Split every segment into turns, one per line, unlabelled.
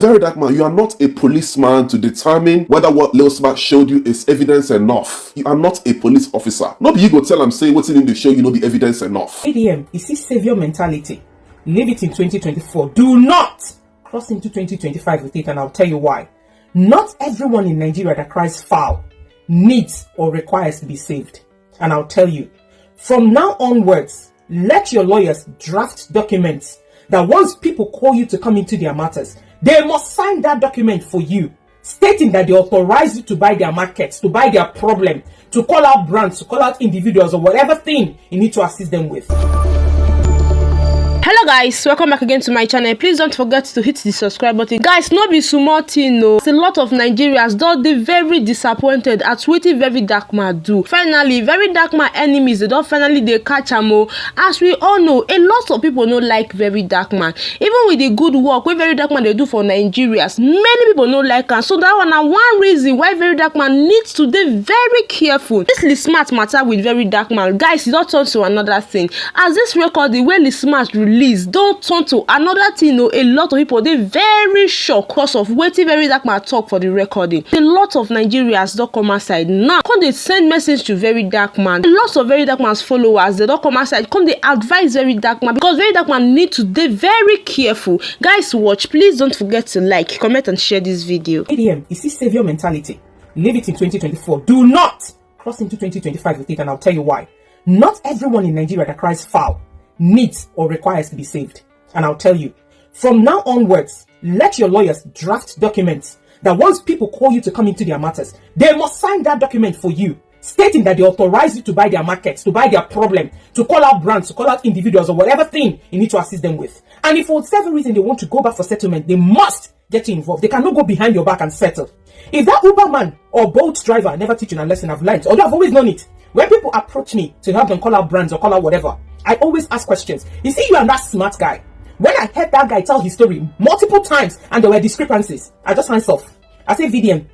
Verydarkman, you are not a policeman to determine whether what Lil Smart showed you is evidence enough. You are not a police officer. No be you go tell am say what's in the show you know be evidence enough.
ADM, you see savior mentality. Leave it in 2024. Do not cross into 2025 with it, and I'll tell you why. Not everyone in Nigeria that cries foul needs or requires to be saved. And I'll tell you, from now onwards, let your lawyers draft documents that once people call you to come into their matters, they must sign that document for you, stating that they authorize you to buy their markets, to buy their problem, to call out brands, to call out individuals, or whatever thing you need to assist them with.
Hello guys, welcome back again to my channel. Please don't forget to hit the subscribe button. Guys, no be small thing no. A lot of Nigerians don dey very disappointed at wetin Verydarkman do. Finally, Verydarkman enemies they don finally dey catch am o. As we all know, a lot of people no like Verydarkman. Even with the good work wey Verydarkman dey do for Nigerians, many people no like am. So that one na one reason why Verydarkman needs to dey very careful. This Lil Smart matter with Verydarkman, guys, e don turn to another thing. As this record, the way Lil Smart release don't turn to another thing. No, a lot of people they very shocked because of wetin Verydarkman talk for the recording. A lot of Nigerians don't come outside now. Come they send message to Verydarkman. Lots of Verydarkman's followers they don't come outside. Come they advise Verydarkman because Verydarkman need to be very careful. Guys, watch. Please don't forget to like, comment, and share this video.
ADM, you see savior mentality. Leave it in 2024. Do not cross into 2025 with it, and I'll tell you why. Not everyone in Nigeria that cries foul needs or requires to be saved. And I'll tell you, from now onwards, let your lawyers draft documents that once people call you to come into their matters, they must sign that document for you, stating that they authorize you to buy their markets, to buy their problem, to call out brands, to call out individuals, or whatever thing you need to assist them with. And if for whatever reason they want to go back for settlement, they must get you involved. They cannot go behind your back and settle. If that Uber man or Bolt driver never teach you a lesson I've learned, although I've always known it, when people approach me to help them call out brands or call out whatever, I always ask questions. You see, you are that smart guy. When I heard that guy tell his story multiple times and there were discrepancies, I just hands off. I say, VDM,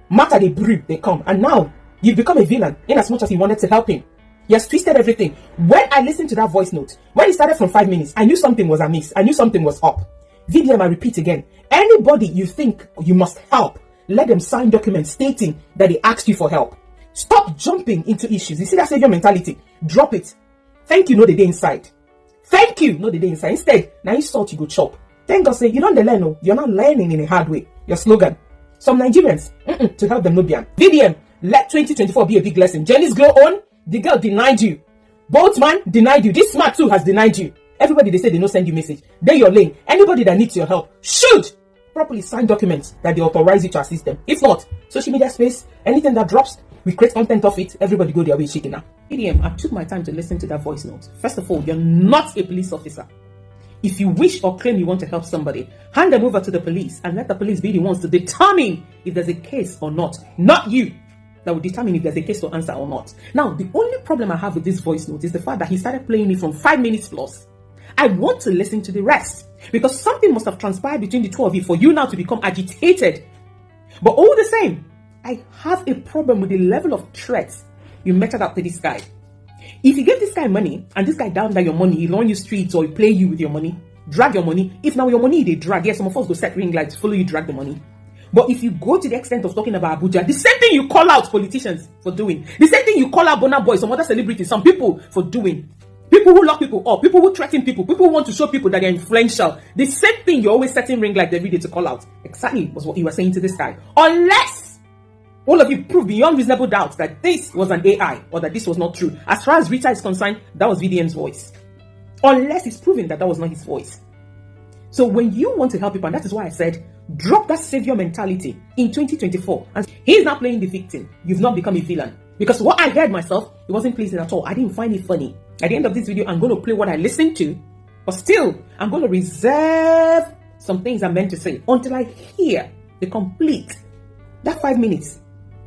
matter they brew, they come. And now, you've become a villain in as much as you wanted to help him. He has twisted everything. When I listened to that voice note, when it started from 5 minutes, I knew something was amiss. I knew something was up. VDM, I repeat again, anybody you think you must help, let them sign documents stating that they asked you for help. Stop jumping into issues. You see that savior mentality? Drop it. Thank you, no the day inside. Thank you, no the day inside. Instead, now insult you go chop. Thank God say you don't learn, no. You're not learning in a hard way. Your slogan. Some Nigerians, to help them no be. VDM, let 2024 be a big lesson. Jenny's glow on, the girl denied you. Boltman denied you. This Smart too has denied you. Everybody they say they no send you message. Then your lane. Anybody that needs your help should properly sign documents that they authorize you to assist them. If not, social media space, anything that drops, we create content of it, everybody go their way shaking now. ADM, I took my time to listen to that voice note. First of all, you're not a police officer. If you wish or claim you want to help somebody, hand them over to the police and let the police be the ones to determine if there's a case or not. Not you that will determine if there's a case to answer or not. Now, the only problem I have with this voice note is the fact that he started playing it from 5 minutes plus. I want to listen to the rest because something must have transpired between the two of you for you now to become agitated. But all the same, I have a problem with the level of threats you meted out to this guy. If you give this guy money and this guy down your money, he'll run you streets or he'll play you with your money, drag your money. If now your money they drag, yes, some of us go set ring lights, follow you, drag the money. But if you go to the extent of talking about Abuja, the same thing you call out politicians for doing, the same thing you call out Burna Boy, some other celebrities, some people for doing, people who lock people up, people who threaten people, people who want to show people that they're influential, the same thing you're always setting ring lights every day to call out. Exactly was what you were saying to this guy. Unless all of you prove beyond reasonable doubt that this was an AI or that this was not true. As far as Rita is concerned, that was VDM's voice. Unless it's proven that that was not his voice. So when you want to help people, and that is why I said, drop that savior mentality in 2024. And he's not playing the victim. You've not become a villain. Because what I heard myself, it wasn't pleasing at all. I didn't find it funny. At the end of this video, I'm going to play what I listened to. But still, I'm going to reserve some things I meant to say until I hear the complete, that 5 minutes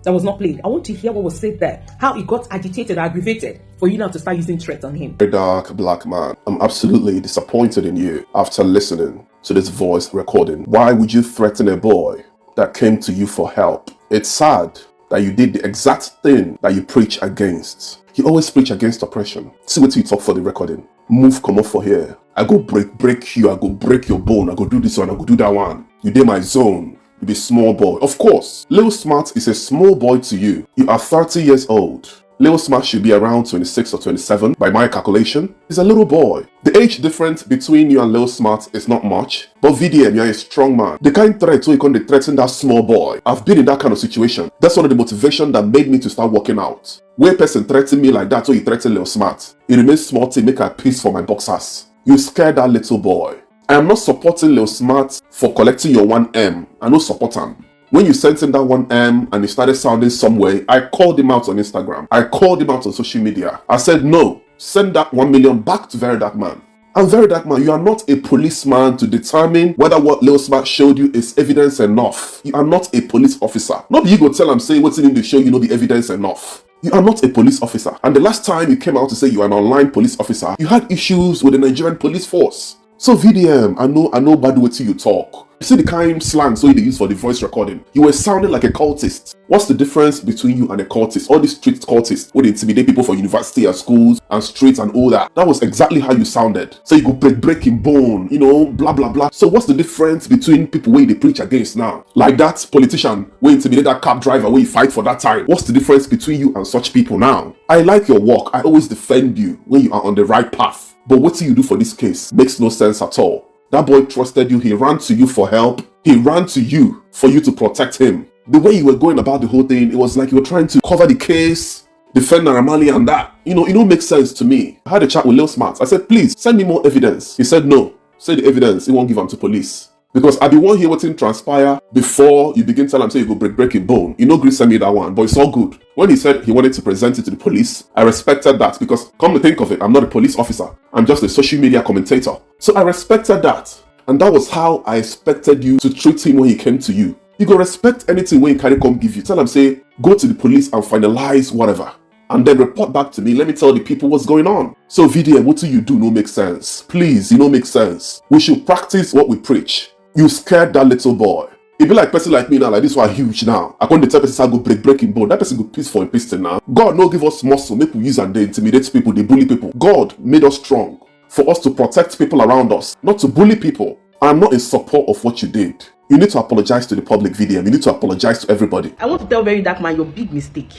that was not played. I want to hear what was said there, how he got agitated, aggravated, for you now to start using threats on him.
Very dark black man, I'm absolutely disappointed in you after listening to this voice recording. Why would you threaten a boy that came to you for help? It's sad that you did the exact thing that you preach against. You always preach against oppression. See what you talk for the recording. Move, come up for here. I go break you, I go break your bone, I go do this one, I go do that one. You dey my zone. You be small boy. Of course, Lil Smart is a small boy to you. You are 30 years old. Lil Smart should be around 26 or 27 by my calculation. He's a little boy. The age difference between you and Lil Smart is not much, but VDM, you're a strong man. The kind threat where you can't threaten that small boy. I've been in that kind of situation. That's one of the motivation that made me to start working out. Where a person threatened me like that, so he threatened Lil Smart. It remains small to make a peace for my boxers. You scared that little boy. I am not supporting Lil Smart for collecting your 1M. I no support him. When you sent him that 1M and he started sounding some way, I called him out on Instagram. I called him out on social media. I said, no, send that 1 million back to Verydarkman. And Verydarkman, you are not a policeman to determine whether what Lil Smart showed you is evidence enough. You are not a police officer. Not be you go tell him, say what's in the show, you know the evidence enough. You are not a police officer. And the last time you came out to say you are an online police officer, you had issues with the Nigerian police force. So VDM, I know bad way till you talk. You see the kind slang so you use for the voice recording. You were sounding like a cultist. What's the difference between you and a cultist? All these street cultists would intimidate people for university and schools and streets and all that. That was exactly how you sounded. So you could breaking bone, you know, blah blah blah. So what's the difference between people where they preach against now? Like that politician where intimidate that cab driver where you fight for that time. What's the difference between you and such people now? I like your work. I always defend you when you are on the right path. But what do you do for this case? Makes no sense at all. That boy trusted you. He ran to you for help. He ran to you for you to protect him. The way you were going about the whole thing, it was like you were trying to cover the case, defend Naira Marley and that. You know, it don't make sense to me. I had a chat with Lil Smart. I said, please, send me more evidence. He said, no. Say the evidence. He won't give them to police. Because I be one here waiting transpire before you begin tell him say you go breaking bone. You know, Chris send me that one, but it's all good. When he said he wanted to present it to the police, I respected that because come to think of it, I'm not a police officer. I'm just a social media commentator. So I respected that. And that was how I expected you to treat him when he came to you. You go respect anything when he can't come give you. Tell him say, go to the police and finalize whatever. And then report back to me. Let me tell the people what's going on. So VDM, what do you do? No make sense. Please, you know make sense. We should practice what we preach. You scared that little boy. It be like person like me now, like this one huge now. I can't tell person I go breaking bone. That person go peace for a piston now. God no give us muscle, make we use and they intimidate people, they bully people. God made us strong for us to protect people around us, not to bully people. I'm not in support of what you did. You need to apologize to the public, VDM. You need to apologize to everybody.
I want to tell Verydarkman your big mistake.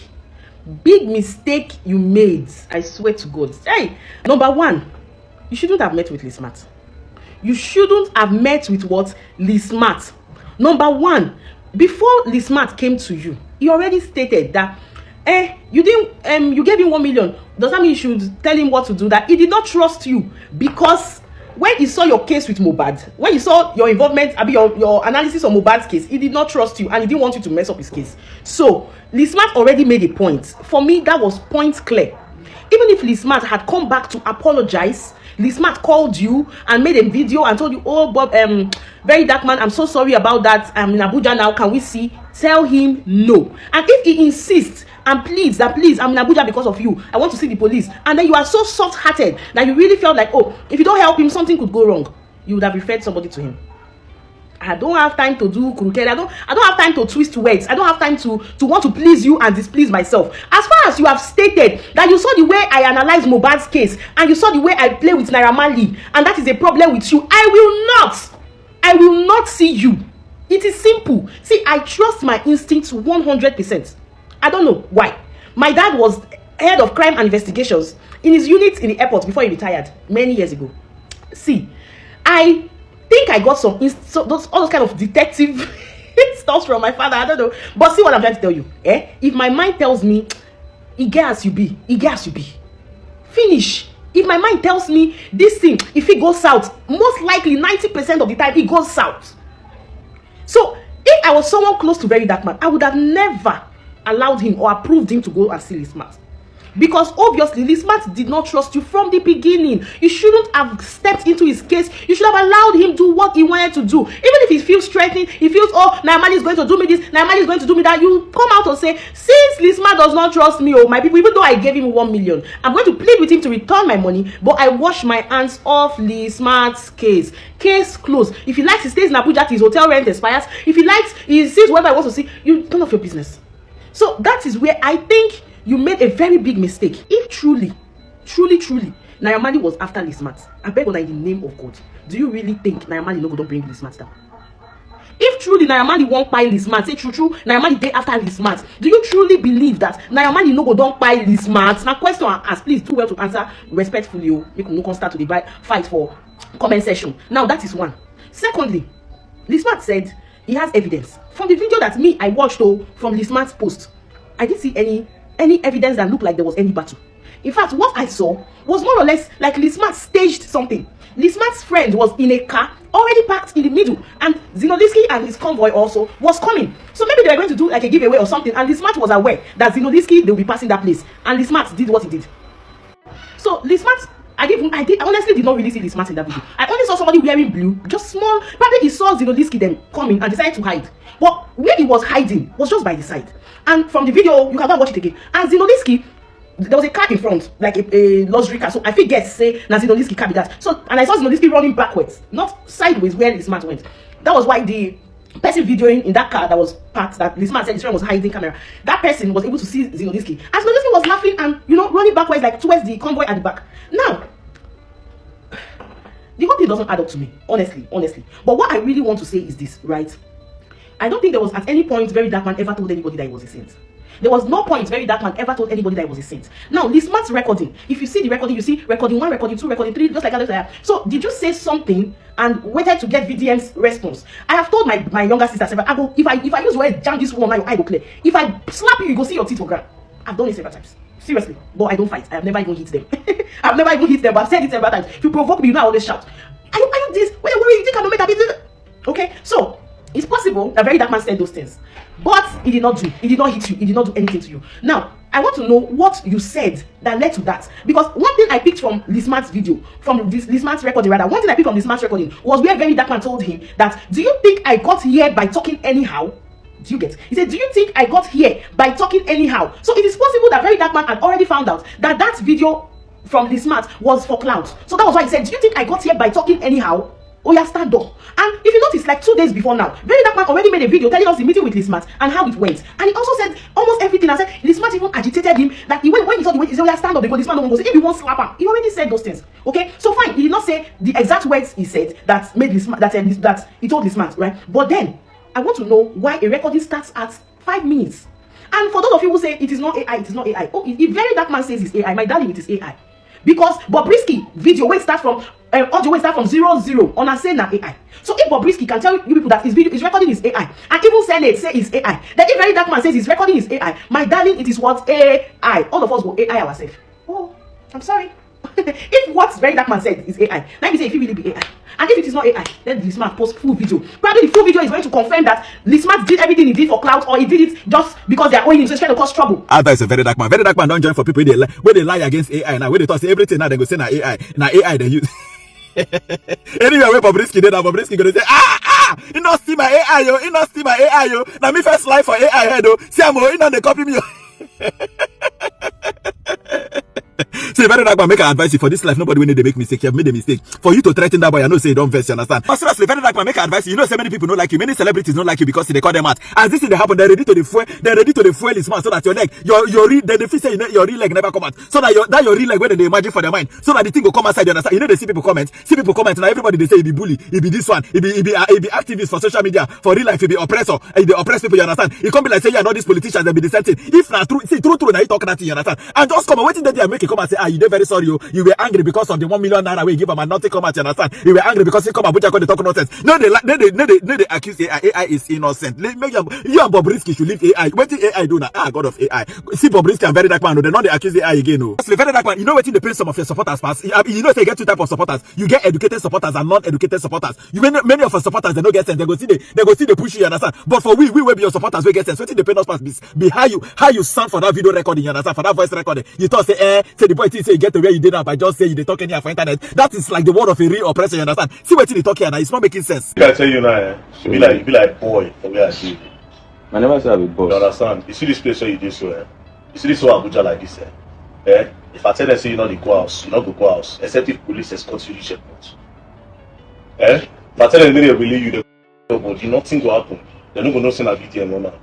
Big mistake you made. I swear to God. Hey, number one, you shouldn't have met with Lil Smart. You shouldn't have met with what? Lil Smart. Number one, before Lil Smart came to you, he already stated that you gave him 1 million. Does that mean you should tell him what to do? That he did not trust you because when he saw your case with Mohbad, when he saw your involvement, your analysis on Mohbad's case, he did not trust you and he didn't want you to mess up his case. So Lil Smart already made a point. For me, that was point clear. Even if Lil Smart had come back to apologize, Lil Smart called you and made a video and told you, oh Bob, Verydarkman, I'm so sorry about that. I'm in Abuja now. Can we see? Tell him no. And if he insists and pleads that please, I'm in Abuja because of you, I want to see the police, and then you are so soft-hearted that you really felt like, oh, if you don't help him, something could go wrong, you would have referred somebody to him. I don't have time to do crooked. I don't have time to twist words. I don't have time to want to please you and displease myself. As far as you have stated that you saw the way I analyzed Mohbad's case and you saw the way I play with Naira Marley, and that is a problem with you, I will not see you. It is simple. See, I trust my instincts 100%. I don't know why. My dad was head of crime and investigations in his unit in the airport before he retired many years ago. See, I think I got all those kind of detective stuff from my father. I don't know. But see what I'm trying to tell you. If my mind tells me, it gets you be. Finish. If my mind tells me this thing, if it goes south, most likely 90% of the time it goes south. So if I was someone close to Verydarkman, I would have never allowed him or approved him to go and see Lil Smart. Because obviously Lil Smart did not trust you from the beginning. You shouldn't have stepped into his case. You should have allowed him to do what he wanted to do. Even if he feels threatening, he feels, oh, Naira Marley is going to do me this, Naira Marley is going to do me that, you come out and say, since Lil Smart does not trust me, oh my people, even though I gave him 1 million, I'm going to plead with him to return my money, but I wash my hands off Lil Smart's case. Case closed. If he likes, he stays in Abuja till his hotel rent expires. If he likes, he sees whatever he wants to see. You turn off your business. So that is where I think you made a very big mistake. If truly, Naira Marley was after Lil Smart, I beg on in the name of God, do you really think Naira Marley no go don't bring Lil Smart down? If truly Naira Marley won't buy Lismart, say true, Naira Marley day after Lismart, do you truly believe that Naira Marley no go don't buy Lismart? Now question I ask, please do well to answer respectfully. You can no start to the fight for comment section. Now that is one. Secondly, Lismart said he has evidence from the video that I watched from Lismart's post. I didn't see any evidence that looked like there was any battle. In fact, what I saw was more or less like Lismart staged something. Lismart's friend was in a car already parked in the middle, and Zinoliski and his convoy also was coming. So maybe they were going to do like a giveaway or something, and Lismart was aware that Zinoliski, they will be passing that place, and Lismart did what he did. So Lismart, I honestly did not really see Lismart in that video. I only saw somebody wearing blue, just small. Probably he saw Zinoliski them coming and decided to hide. But where he was hiding was just by the side. And from the video, you can go and watch it again. And Zinoliski, there was a car in front, like a luxury car. So I think guess say na Zinoliski car be that. So and I saw Zinoliski running backwards, not sideways where Lismart went. That was why the person videoing in that car that was parked, that Lismart said his friend was hiding camera, that person was able to see Zinoliski. And Zinoliski was laughing and running backwards like towards the convoy at the back. Now, the whole thing doesn't add up to me, honestly. But what I really want to say is this, right? I don't think there was at any point Verydarkman ever told anybody that he was a saint. There was no point Verydarkman ever told anybody that he was a saint. Now, Lismart's recording, if you see the recording, you see recording 1, recording 2, recording 3, just like that. So, did you say something and waited to get VDM's response? I have told my younger sister several, if I use word jam this one, now your eye go clear. If I slap you, you go see your teeth for ground. I've done it several times. Seriously. But I don't fight. I have never even hit them. I've never even hit them, but I've said it several times. If you provoke me, I always shout. Are you this? Wait, you think I don't make a bit? Okay, so it's possible that Verydarkman said those things, but he did not do. He did not hit you. He did not do anything to you. Now, I want to know what you said that led to that. Because one thing I picked from Lismart's video, from this Lismart's recording, rather, one thing I picked from Lismart's recording was where Verydarkman told him that, do you think I got here by talking anyhow? Do you get? He said, do you think I got here by talking anyhow? So it is possible that Verydarkman had already found out that that video from Lismart was for clout. So that was why he said, do you think I got here by talking anyhow? Oh yeah, stand up. And if you notice, like 2 days before now, Verydarkman already made a video telling us the meeting with Lismart and how it went. And he also said almost everything. I said Lismart even agitated him. Like when he saw the way he said, oh yeah, stand up, because Lismart no one goes, if you won't slap him. He already said those things. Okay, so fine. He did not say the exact words he said that made Lismart that he told Lismart, right? But then I want to know why a recording starts at 5 minutes. And for those of you who say it is not AI, it is not AI. Oh, if Verydarkman says it's AI, my darling, it is AI. Because Bobrisky video will start from audio will start from 00 on a say na AI. So if Bobrisky can tell you people that his video is recording is AI, and even Senate say it's AI, then if Verydarkman says his recording is AI, my darling, it is what AI. All of us will AI ourselves. Oh, I'm sorry. If what Verydarkman said is AI, let me say if it really be AI. And if it is not AI, then Lismart post full video. Probably the full video is going to confirm that Lismart did everything he did for clout, or he did it just because they are owing him, so it's trying to cause trouble.
Advice of Verydarkman. Verydarkman don't join for people where they lie against AI now. Where they talk say everything now they go say na AI. Now AI they use. Anyway, where Bobrisky did that, Bobrisky gonna say, you not see my AI yo, you not see my AI yo. Now me first lie for AI head though. See I'm you know they copy me. So Verydarkman make an advice you for this life. Nobody will need to make mistake. You have made a mistake. For you to threaten that boy, I know say you don't verse, you understand? But seriously, Verydarkman make an advice. You know so many people don't like you. Many celebrities don't like you because they call them out. As this thing they happen, they're ready to the fuel is man, so that your leg, your real they feel say your real leg never come out. So that your real leg where they imagine for their mind. So that the thing will come outside, you understand? You know they see people comment. Now everybody they say he be bully, he be this one, he be activist for social media. For real life, he be oppressor, he be oppress people, you understand? He come be like say you are not these politicians, they be dissenting. If not true, see true, now you talk that thing, you understand? And just come and waiting that they are making come and say, you very sorry, you were angry because of the 1 million naira we give him and nothing come out, you understand? You were angry because he come Abuja they talk nonsense. No, they accuse AI is innocent. You and Bobrisky should leave AI. What did AI do now? God of AI. See Bobrisky and Verydarkman, they know they accuse AI again. No. Verydarkman, you know what they pay some of your supporters pass? You know they get 2 types of supporters. You get educated supporters and non-educated supporters. Many of our supporters they don't get sense. They go see they push you understand? But for we will be your supporters, we get sense. What they pay us pass be how you sound for that video recording, you understand? For that voice recording. You thought say the boy say you get to where you did now by just say you they talk anyhow for internet. That is like the word of a real oppressor, you understand? See what they talk here now, it's not making sense.
I tell you now, you be like boy for where I see.
I never said I be boss.
You understand? You see this place where you do so, you see this one Abuja like this, if I tell them say you know the go house, you not go house, except if police escort you reach airport. If I tell them they believe you, but nothing will happen. They don't go no send a VTM no now.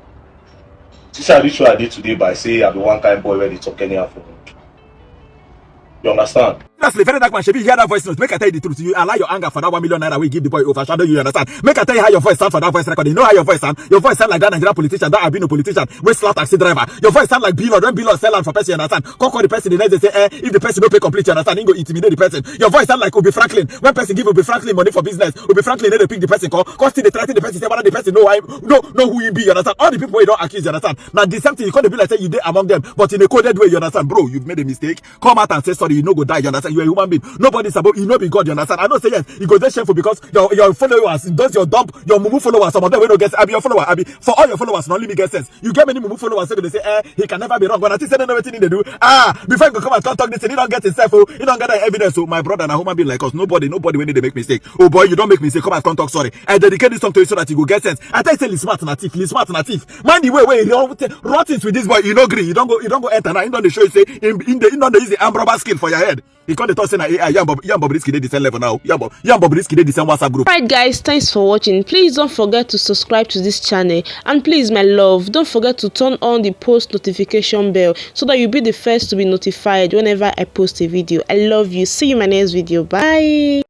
This is this show I did today by say I be one kind boy where they talk anyhow for. You understand?
Seriously, Verydarkman, shebi hear that voice note. Make I tell you the truth. You allow your anger for that 1 million naira we give the boy overshadow you, understand? Make I tell you how your voice sound for that voice record. You know how your voice sound? Your voice sound like that Nigerian politician, that Abino politician, we slap taxi driver. Your voice sound like Bilon, when Bilon sell land for person, you understand? Call the person, the next day say, if the person don't pay complete, you understand? He go intimidate the person. Your voice sound like Obi Franklin. When person give Obi Franklin money for business, Obi Franklin they pick the person call, cause still they threaten the person, say whether the person know who he be, you understand? All the people you don't accuse, you understand? Now the same thing, you can't be like say you did among them, but in a coded way, you understand? Bro, you've made a mistake. Come out and say sorry, you no go die, you understand? You're a human being. Nobody's about you, no be God, you understand? I don't say yes, you go there shameful because your followers, those your dump, your mumu followers, some of them will not get Abi your follower, Abi. For all your followers, not only me get sense. You get many mumu followers, so they say, he can never be wrong. When I think say everything they do, before you go come and talk this, he don't get himself, he don't get that evidence. So my brother and a human being like us, nobody when they make mistake. Oh boy, you don't make mistake, come and talk sorry. I dedicate this song to you so that you go get sense. I tell you, say smart na thief. Mind the way you rot it with this boy, you don't agree, you don't go enter now. You don't show you say in the use the arm rubber skill for your head. He can't talk say na AI, Young Bobrisky dey the same level now. Young Bobrisky dey the same WhatsApp group.
Alright guys, thanks for watching. Please don't forget to subscribe to this channel, and please my love, don't forget to turn on the post notification bell so that you'll be the first to be notified whenever I post a video. I love you. See you in my next video. Bye.